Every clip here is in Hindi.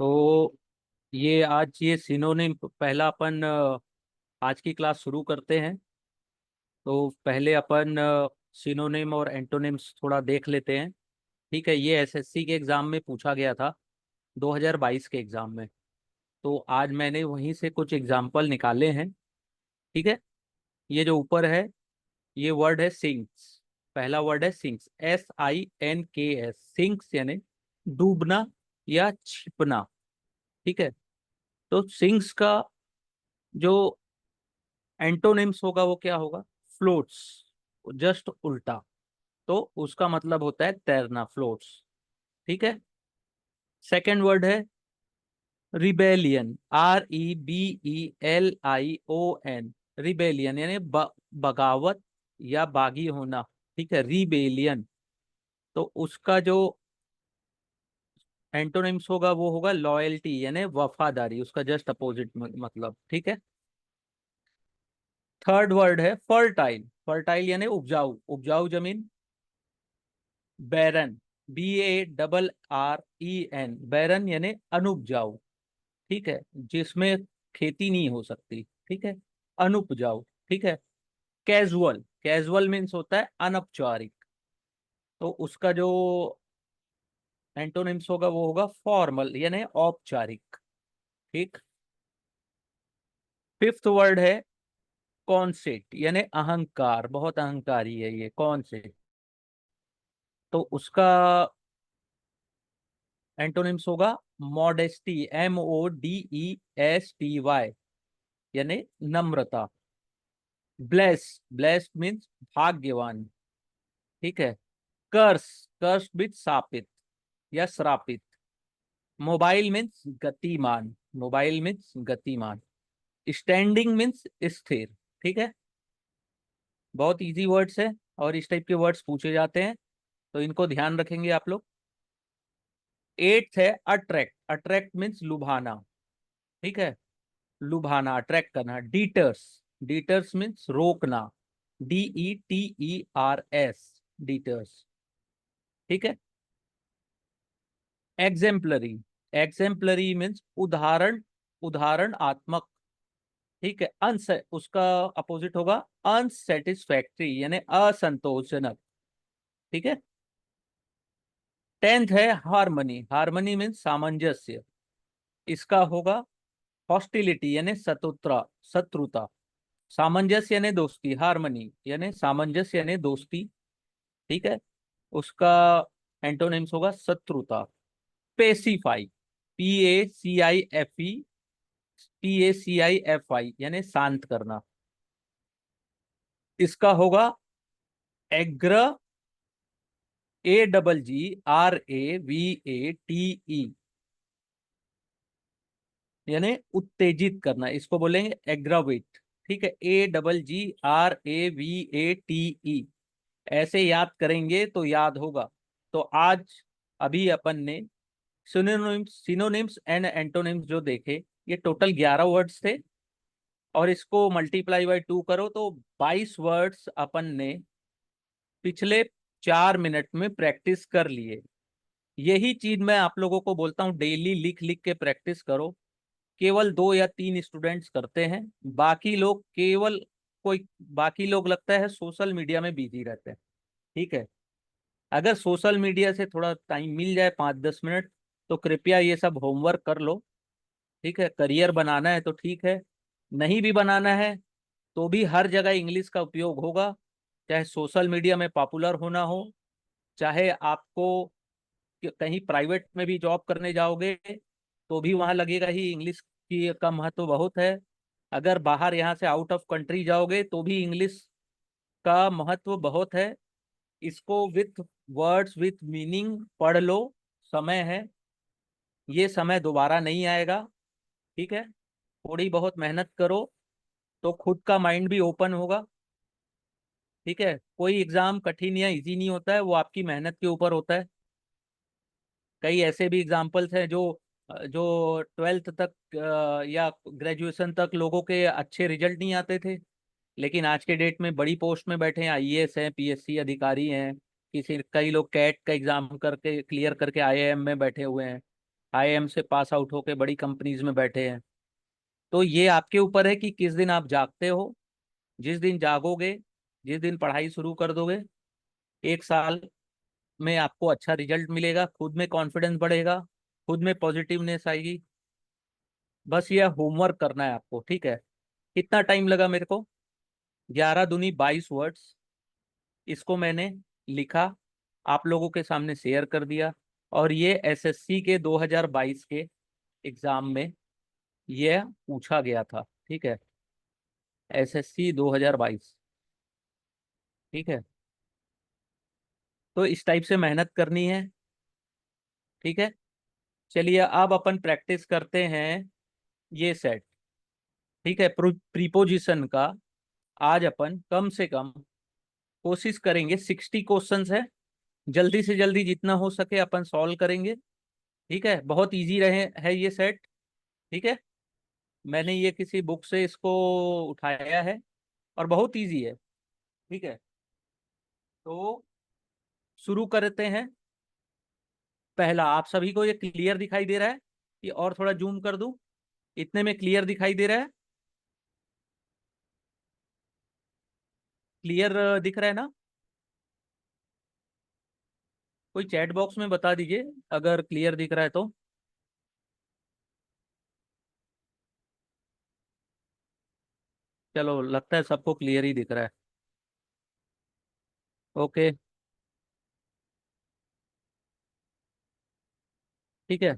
तो आज ये सिनोनिम पहला अपन आज की क्लास शुरू करते हैं। तो पहले अपन सिनोनिम और एंटोनिम्स थोड़ा देख लेते हैं। ठीक है, ये एसएससी के एग्जाम में पूछा गया था, 2022 के एग्जाम में। तो आज मैंने वहीं से कुछ एग्जाम्पल निकाले हैं। ठीक है, ये जो ऊपर है, ये वर्ड है सिंक्स। पहला वर्ड है सिंक्स, SINKS, सिंक्स यानी डूबना या छिपना। ठीक है, तो सिंक्स का जो एंटोनिम्स होगा वो क्या होगा? फ्लोट्स, जस्ट उल्टा। तो उसका मतलब होता है तैरना, फ्लोट्स। ठीक है, सेकंड वर्ड है रिबेलियन, REBELION, रिबेलियन यानी बगावत या बागी होना। ठीक है, रिबेलियन। तो उसका जो एंटोनिम्स होगा वो होगा लॉयल्टी यानी वफादारी, उसका जस्ट अपोजिट मतलब। ठीक है, थर्ड वर्ड है फर्टाइल, फर्टाइल यानी उपजाऊ, उपजाऊ जमीन। बैरन, BARREN, बैरन यानी अनुपजाऊ। ठीक है, जिसमें खेती नहीं हो सकती। ठीक है, अनुपजाऊ। ठीक है, कैजुअल, कैजुअल मीन्स होता है अनौपचारिक। तो उसका जो एंटोनिम्स होगा वो होगा फॉर्मल यानी औपचारिक। ठीक, फिफ्थ वर्ड है कॉन्सेट यानी अहंकार, बहुत अहंकारी है ये कॉन्सेट। तो उसका एंटोनिम्स होगा मॉडेस्टी, MODESTY यानी नम्रता। ब्लेस, ब्लेस्ड मीन्स भाग्यवान। ठीक है, कर्स, कर्स मीन्स शापित या श्रापित। मोबाइल मीन्स गतिमान, मोबाइल मीन्स गतिमान। स्टैंडिंग मीन्स स्थिर। ठीक है, बहुत इजी वर्ड्स है और इस टाइप के वर्ड्स पूछे जाते हैं, तो इनको ध्यान रखेंगे आप लोग। एट्थ है अट्रैक्ट, अट्रैक्ट मीन्स लुभाना। ठीक है, लुभाना, अट्रैक्ट करना। डीटर्स, डीटर्स मीन्स रोकना, DETERS, डीटर्स। ठीक है, एग्जेम्पलरी, एग्जेम्पलरी मीन्स उदाहरण, उदाहरण आत्मक। ठीक है, उसका अपोजिट होगा अनसेटिस्फैक्ट्री यानी असंतोषजनक। ठीक है, टेंथ है हार्मनी, हार्मनी मीन्स सामंजस्य। इसका होगा हॉस्टिलिटी यानी शत्रुता, शत्रुता। सामंजस्य यानी दोस्ती, हार्मनी यानी सामंजस्य यानी दोस्ती। ठीक है, उसका एंटोनिम्स होगा शत्रुता। पेसिफाई, PACIFE यानी शांत करना। इसका होगा एग्र, AGGRAVATE यानी उत्तेजित करना, इसको बोलेंगे एग्रावेट। ठीक है, AGGRAVATE, ऐसे याद करेंगे तो याद होगा। तो आज अभी अपन ने सिनोनिम्स, सिनोनिम्स एंड एंटोनिम्स जो देखे, ये टोटल 11 वर्ड्स थे। और इसको मल्टीप्लाई बाई 2 करो तो 22 वर्ड्स अपन ने पिछले 4 मिनट में प्रैक्टिस कर लिए। यही चीज मैं आप लोगों को बोलता हूँ, डेली लिख लिख के प्रैक्टिस करो। केवल 2 या 3 स्टूडेंट्स करते हैं, बाकी लोग केवल कोई, बाकी लोग लगता है सोशल मीडिया में बिजी रहते हैं। ठीक है, अगर सोशल मीडिया से थोड़ा टाइम मिल जाए 5-10 मिनट, तो कृपया ये सब होमवर्क कर लो। ठीक है, करियर बनाना है तो ठीक है, नहीं भी बनाना है तो भी हर जगह इंग्लिश का उपयोग होगा। चाहे सोशल मीडिया में पॉपुलर होना हो, चाहे आपको कहीं प्राइवेट में भी जॉब करने जाओगे तो भी वहां लगेगा ही इंग्लिश की का महत्व बहुत है। अगर बाहर यहाँ से आउट ऑफ कंट्री जाओगे तो भी इंग्लिश का महत्व बहुत है। इसको विथ वर्ड्स विथ मीनिंग पढ़ लो, समय है, ये समय दोबारा नहीं आएगा। ठीक है, थोड़ी बहुत मेहनत करो तो खुद का माइंड भी ओपन होगा। ठीक है, कोई एग्जाम कठिन या इजी नहीं होता है, वो आपकी मेहनत के ऊपर होता है। कई ऐसे भी एग्जाम्पल्स हैं जो 12th तक या ग्रेजुएशन तक लोगों के अच्छे रिजल्ट नहीं आते थे, लेकिन आज के डेट में बड़ी पोस्ट में बैठे हैं, IAS हैं, PSC अधिकारी हैं। कई लोग कैट का एग्जाम करके क्लियर करके IIM में बैठे हुए हैं। IIM से पास आउट होके बड़ी कंपनीज में बैठे हैं। तो ये आपके ऊपर है कि किस दिन आप जागते हो। जिस दिन जागोगे, जिस दिन पढ़ाई शुरू कर दोगे, 1 साल में आपको अच्छा रिजल्ट मिलेगा, खुद में कॉन्फिडेंस बढ़ेगा, खुद में पॉजिटिवनेस आएगी। बस ये होमवर्क करना है आपको, ठीक है। कितना टाइम लगा मेरे को? 11 दूनी 22 वर्ड्स। इसको मैंने लिखा, आप लोगों के सामने शेयर कर दिया। और ये SSC के 2022 के एग्जाम में ये पूछा गया था, ठीक है। SSC 2022, ठीक है। तो इस टाइप से मेहनत करनी है, ठीक है। चलिए अब अपन प्रैक्टिस करते हैं ये सेट, ठीक है। प्रीपोजिशन का आज अपन कम से कम कोशिश करेंगे, 60 क्वेश्चंस है। जल्दी से जल्दी जितना हो सके अपन सॉल्व करेंगे, ठीक है। बहुत इजी रहे है ये सेट, ठीक है। मैंने ये किसी बुक से इसको उठाया है और बहुत इजी है, ठीक है। तो शुरू करते हैं। पहला, आप सभी को ये क्लियर दिखाई दे रहा है कि और थोड़ा जूम कर दूं? इतने में क्लियर दिखाई दे रहा है? क्लियर दिख रहा है ना? कोई चैट बॉक्स में बता दीजिए अगर क्लियर दिख रहा है तो। चलो, लगता है सबको क्लियर ही दिख रहा है। ओके, ठीक है।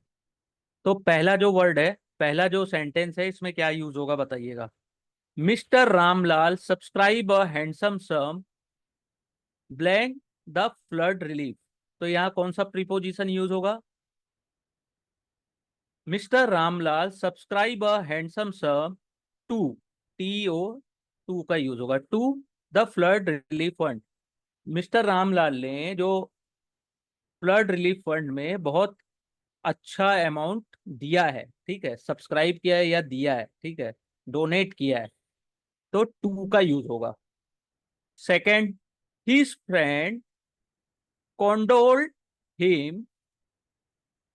तो पहला जो वर्ड है, पहला जो सेंटेंस है, इसमें क्या यूज होगा बताइएगा। Mister Ramlal subscribe a handsome sum blank the flood relief. तो यहाँ कौन सा प्रीपोजिशन यूज होगा? Mister Ramlal subscribe a handsome sum to, TO, to का यूज होगा, to the flood relief fund. Mister Ramlal ने जो फ्लड रिलीफ फंड में बहुत अच्छा अमाउंट दिया है, ठीक है। सब्सक्राइब किया है या दिया है, ठीक है, डोनेट किया है, तो टू का यूज होगा। Second, his friend condoled him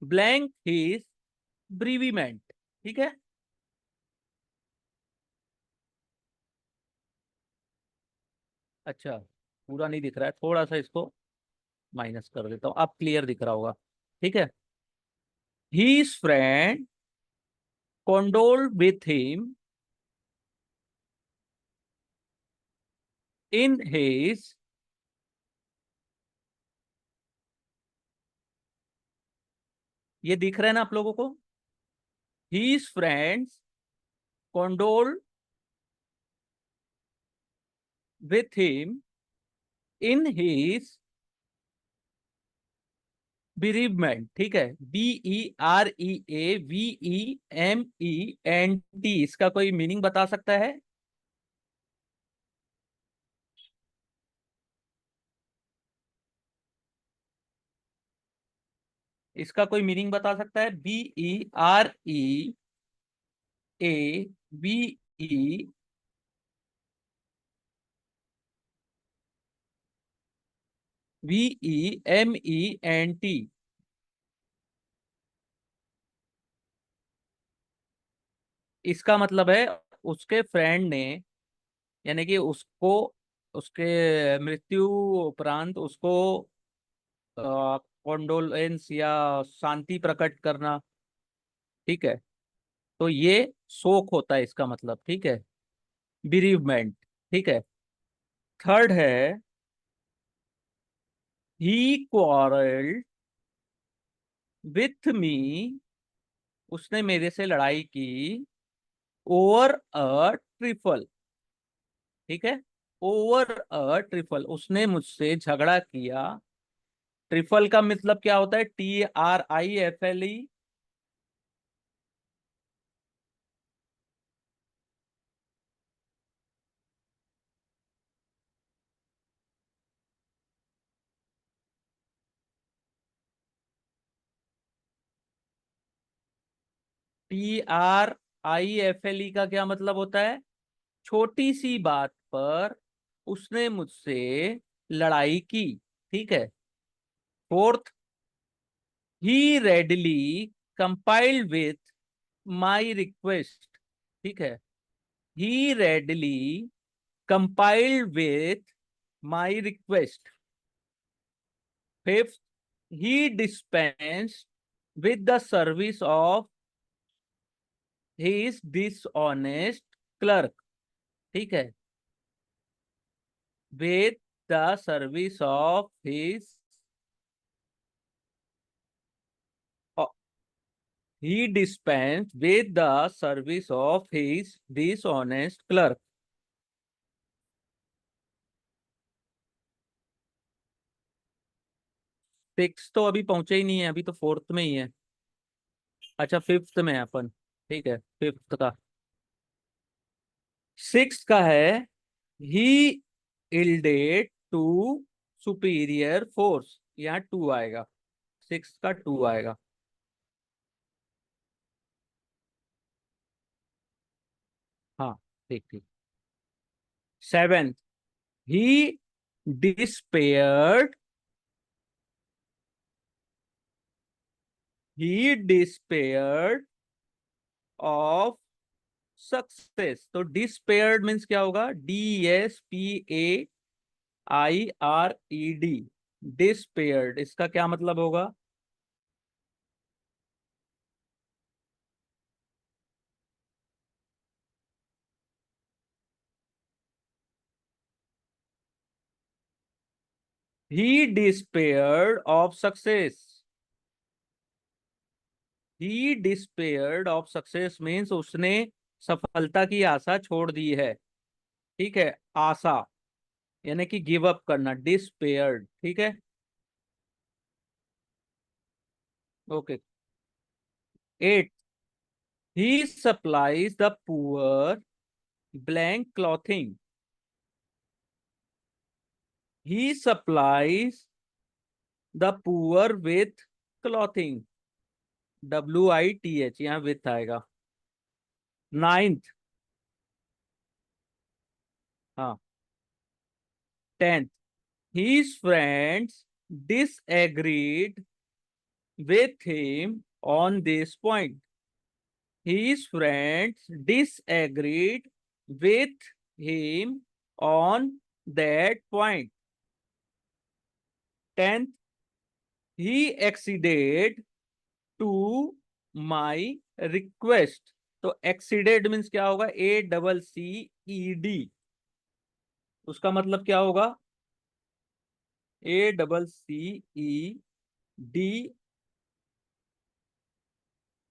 blank his bereavement, ठीक है। अच्छा, पूरा नहीं दिख रहा है, थोड़ा सा इसको माइनस कर देता हूँ, अब क्लियर दिख रहा होगा, ठीक है। His friend condoled with him in his, ये दिख रहा है ना आप लोगों को? His friends condoled with him in his bereavement, ठीक है। BEREAVEMENT, इसका कोई मीनिंग बता सकता है? इसका कोई मीनिंग बता सकता है? BEREAVEMENT। इसका मतलब है उसके फ्रेंड ने, यानी कि उसको, उसके मृत्यु उपरांत उसको कॉन्डोलेंस या शांति प्रकट करना, ठीक है। तो ये शोक होता है इसका मतलब, ठीक है, बिरीवमेंट, ठीक है। थर्ड है, ही क्वारल्ड विथ मी, उसने मेरे से लड़ाई की, ओवर अ ट्रिफल, ठीक है। ओवर अ ट्रिफल, उसने मुझसे झगड़ा किया। ट्रिफल का मतलब क्या होता है? TRIFLE। TRIFLE का क्या मतलब होता है? छोटी सी बात पर उसने मुझसे लड़ाई की, ठीक है। Fourth, he readily compiled with my request, ठीक है, he readily compiled with my request. Fifth, he dispensed with the service of his dishonest clerk, ठीक है, with the service of his he dispensed with the service of his dishonest clerk। Six तो अभी पहुंचे ही नहीं है, अभी तो फोर्थ में ही है। अच्छा, फिफ्थ में है अपन, ठीक है, फिफ्थ का। सिक्स का है, he yielded to superior force, यहाँ टू आएगा, सिक्स का टू आएगा। हाँ, ठीक ठीक। Seventh, he despaired he despaired of success. तो डिस्पेयर्ड मीन्स क्या होगा? DSPAIRED, डिस्पेयर्ड, इसका क्या मतलब होगा? He despaired of success. He despaired of success means उसने सफलता की आशा छोड़ दी है, ठीक है, आशा यानी कि गिव अप करना, डिस्पेयर्ड, ठीक है। ओके। एट, ही supplies the poor blank clothing. He supplies the poor with clothing, WITH, यहाँ विथ आएगा। नाइन्थ, हाँ, tenth, his friends disagreed with him on this point। His friends disagreed with him on that point। Tenth, he acceded to my request। तो acceded मीन्स क्या होगा? ACCED, उसका मतलब क्या होगा? ACCED,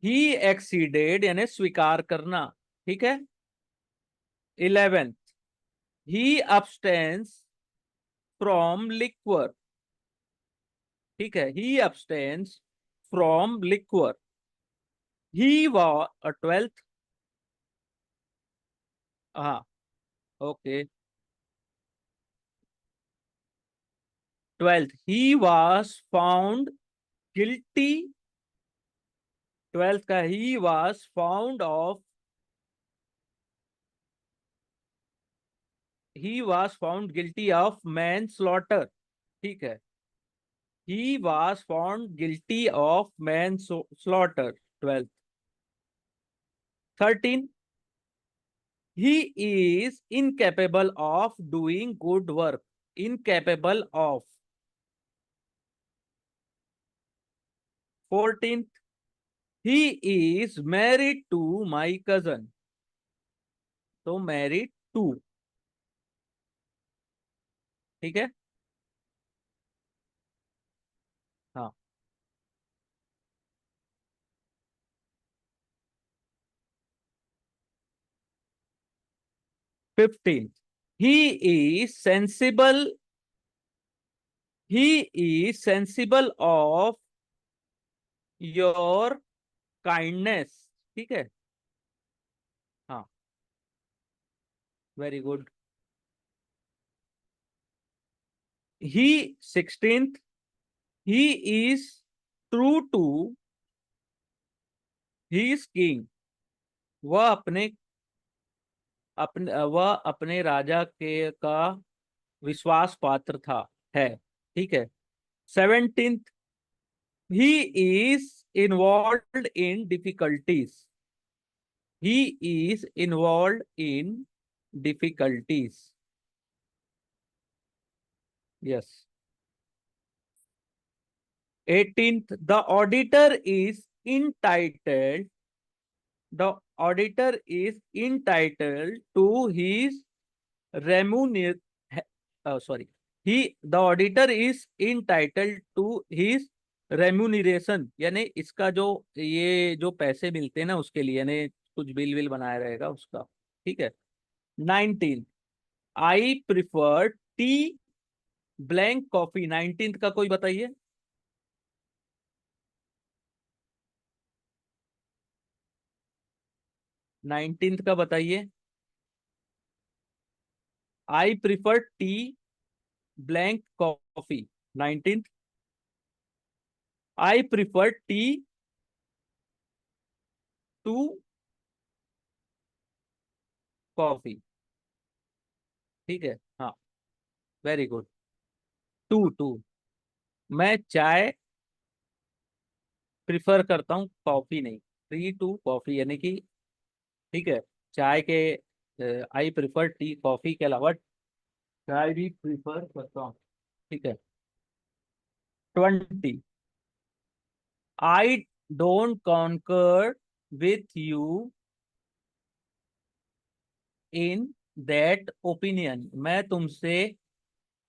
ही एक्सीडेड यानी स्वीकार करना, ठीक है। 11th, he abstains from liquor, ठीक है, ही abstains फ्रॉम लिक्वर। ही वा 12th, हाँ, okay. 12th, he was found guilty. 12th का he was found of, he was found guilty of man slaughter, ठीक है, he was found guilty of manslaughter। 12th। 13, he is incapable of doing good work, incapable of। 14th, he is married to my cousin, तो married to, ठीक है, हाँ। 15th, he is sensible, he is sensible of your kindness, ठीक है, हाँ, very good. he 16th, he is true to his king। वह अपने राजा के का विश्वास पात्र था, है, ठीक है। 17th, he is involved in difficulties. He is involved in difficulties. Yes. 18th, the auditor is entitled. The auditor is entitled to his remuner. Sorry. The auditor is entitled to his remuneration. यानी इसका जो ये जो पैसे मिलते हैं ना उसके लिए, यानी कुछ बिल विल बनाया रहेगा उसका। ठीक है। 19, I prefer tea blank coffee. 19th का कोई बताइए। 19th का बताइए। I prefer tea blank coffee. 19th, I prefer tea to coffee. ठीक है। हाँ, वेरी गुड। टू टू, मैं चाय प्रिफर करता हूँ, कॉफी नहीं। टी टू कॉफी यानी कि, ठीक है, चाय के आई प्रिफर टी, कॉफी के अलावा चाय भी प्रिफर करता हूँ। ठीक है। 20, I don't concur with you in that opinion. मैं तुमसे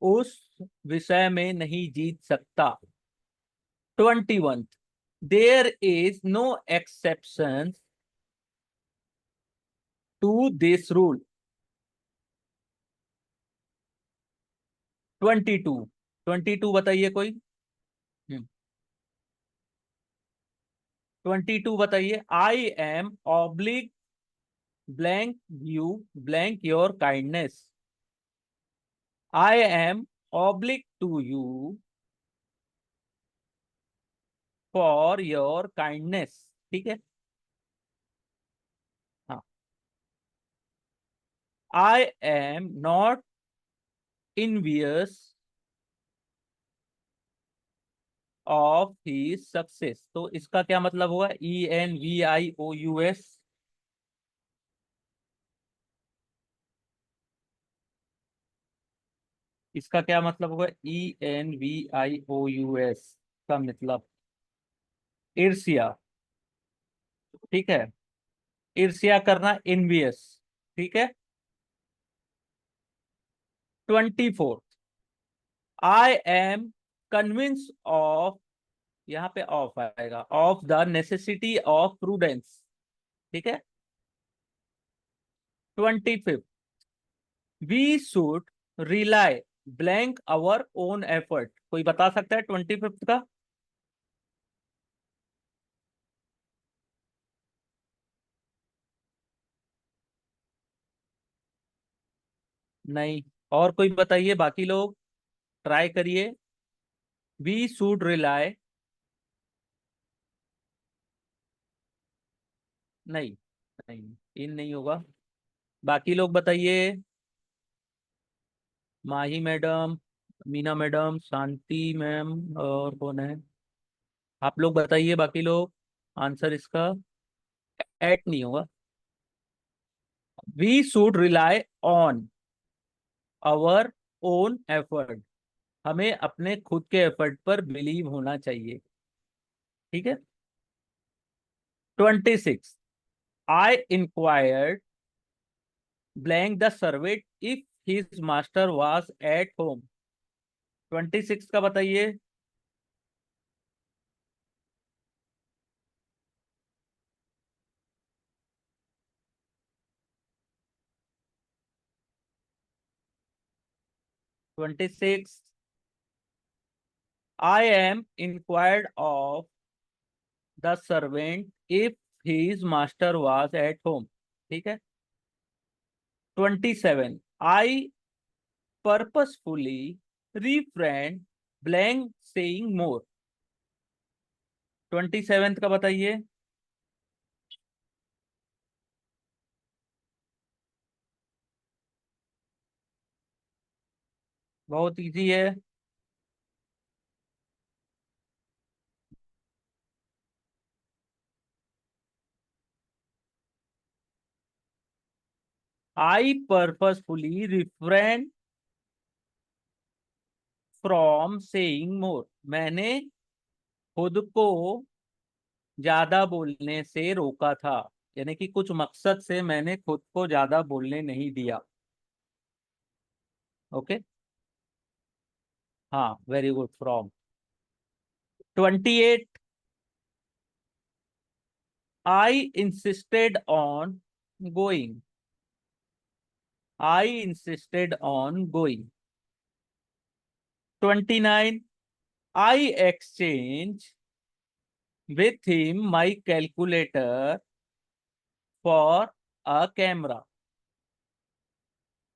उस विषय में नहीं जीत सकता। 21, there is no exception to this rule. 22, 22 बताइए कोई। 22 बताइए। I am obliged blank you blank your kindness. I am obliged to you for your kindness. ठीक है। हाँ। I am not envious of he success. तो इसका क्या मतलब हुआ? ENVIOUS। इसका क्या मतलब होगा? ENVIOUS का मतलब ईर्ष्या। ठीक है। ईर्ष्या करना, इनवियस। ठीक है। 24, आई एम कन्विंस ऑफ, यहाँ पे ऑफ आएगा, of the necessity of prudence. ठीक है। 25, we should rely blank our own effort. कोई बता सकता है 25th का? नहीं। और कोई बताइए, बाकी लोग ट्राई करिए। We should rely. नहीं, नहीं, इन नहीं होगा। बाकी लोग बताइए। Mahi madam, Meena madam, Shanti ma'am, और कौन है? आप लोग बताइए, बाकी लोग। आंसर इसका एट नहीं होगा। We should rely on our own effort. हमें अपने खुद के एफर्ट पर बिलीव होना चाहिए। ठीक है। 26, I inquired blank the servant if his master was at home. 26 का बताइए। 26, I am inquired of the servant if his master was at home. ठीक है। 27, I purposefully refrained blank saying more. 27th का बताइए। बहुत इजी है। I purposefully refrain from saying more, मैंने खुद को ज्यादा बोलने से रोका था, यानी कि कुछ मकसद से मैंने खुद को ज्यादा बोलने नहीं दिया। ओके, हाँ, very good. From 28, I insisted on going, I insisted on going. 29, I exchange with him my calculator for a camera,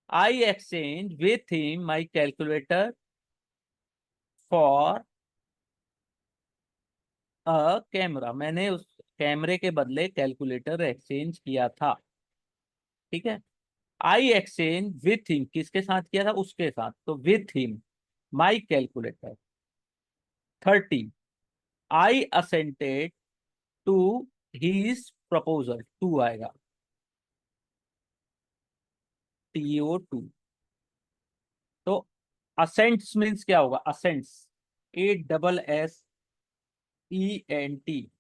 I exchange with him my calculator for a camera, मैंने उस कैमरे के बदले कैलकुलेटर एक्सचेंज किया था। ठीक है, आई एक्सचेंज विथ हिम, किसके साथ किया था? उसके साथ, तो with him my calculator. 30, I assented to his proposal, to आएगा, TO2। तो असेंट्स मीन्स क्या होगा? असेंट्स, ASSENT,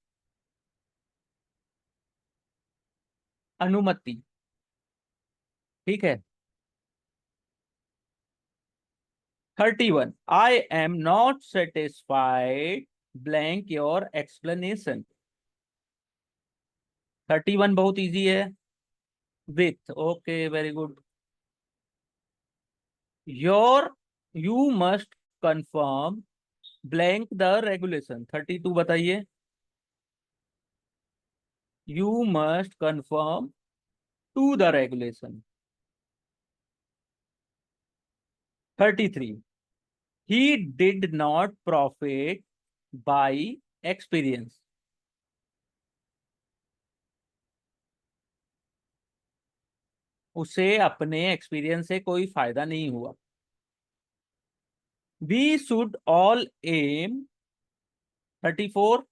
अनुमति। ठीक है। 31, I am not satisfied blank your explanation. 31 बहुत इजी है। With, okay, very good. Your, you must conform blank the regulation. 32 बताइए। You must conform to the regulation. 33, he did not profit by experience, उसे अपने एक्सपीरियंस से कोई फायदा नहीं हुआ। we should all aim, 34,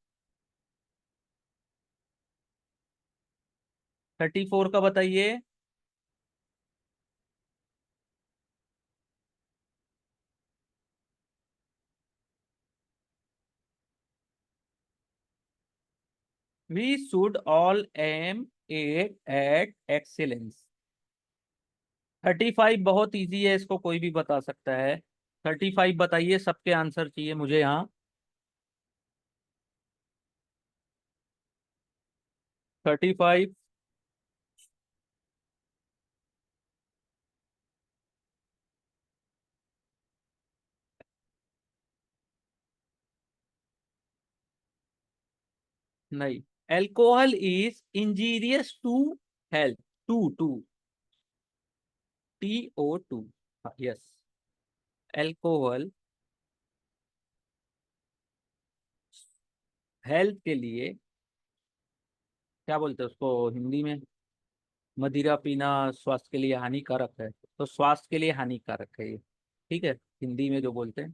34 का बताइए। we should all aim at excellence। 35 बहुत इजी है, इसको कोई भी बता सकता है। 35 बताइए, सबके आंसर चाहिए मुझे यहाँ। 35, नहीं, alcohol is injurious to health. To to TO2, yes. Alcohol health के लिए, क्या बोलते हैं उसको हिंदी में? मदिरा पीना स्वास्थ्य के लिए हानिकारक है, तो स्वास्थ्य के लिए हानिकारक है ये। ठीक है, हिंदी में जो बोलते हैं।